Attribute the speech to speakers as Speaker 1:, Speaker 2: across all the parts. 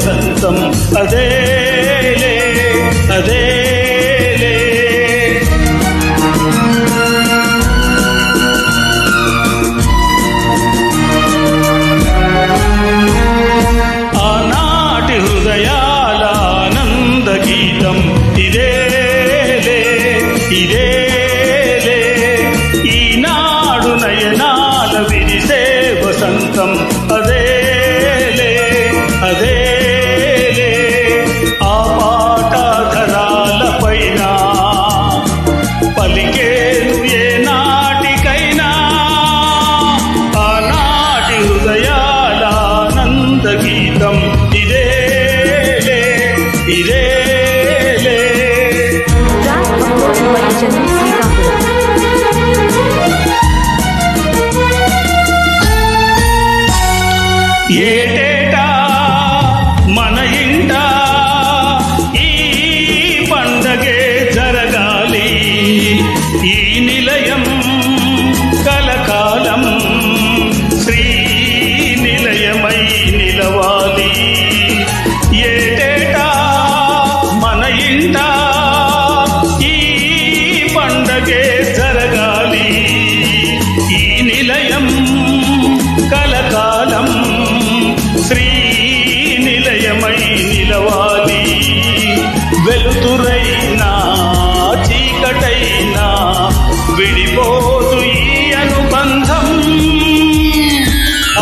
Speaker 1: వసంతం అదేలే అదేలే. ఆనాటి హృదయాల ఆనంద గీతం ఇదేలే ఇదేలే. ఈనాడు నయనాల విరిసే వసంతం అదేలే అదేలే. ఆ పాఠధరాల పైన పలికేను ఏ నాటికైనా ఆనాటి హృదయాల ఆనంద గీతం ఇదేలే ఇదేలే. ఏటేటా మన ఇంట ఈ పండగే జరగాలి, ఈ నిలయం కలకాలం శ్రీ నిలయమై నిలవాలి. ఏటేటా మన ఇంట ఈ పండగే జరగాలి, ఈ నిలయం కలకాలం శ్రీ నిలయమై నిలవాలి. వెలుతురైనా చీకటైనా విడిపోదు ఈ అనుబంధం.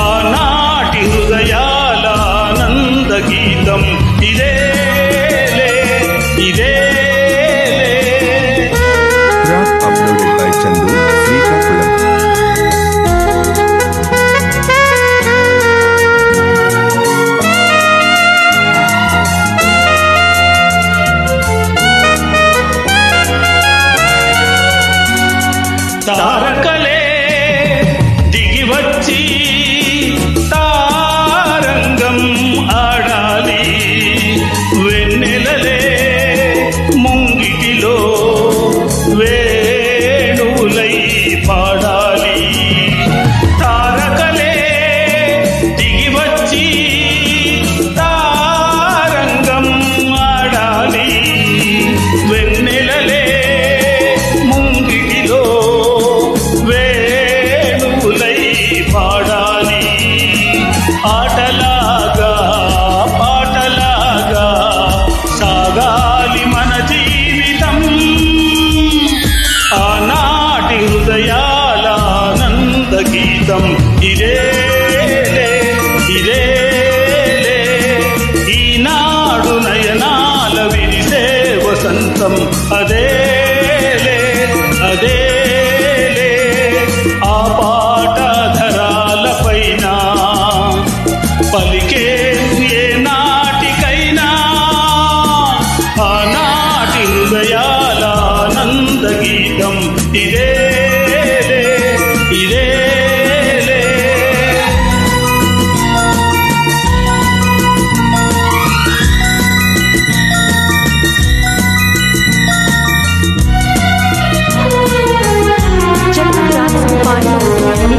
Speaker 1: ఆనాటి హృదయాల ఆనంద గీతం ఇదేలే ఇదేలే.
Speaker 2: Uploaded by Chandu, Srikakulam.
Speaker 1: తారకలే దిగి వచ్చి తారంగం ఆడాలి, వెన్నెలలే ముంగిటిలో వేణువులై పాడాలి. తారకలే దిగి వచ్చి తారంగం ఆడాలి, వెన్నెలలే ముంగిటిలో వేణువులై పాడాలి. ఆటలాగా పాటలాగా సాగాలి మన జీవితం. ఆనాటి హృదయాల ఆనంద గీతం ఇదేలే ఇదేలే. ఈనాడు నయనాల విరిసే వసంతం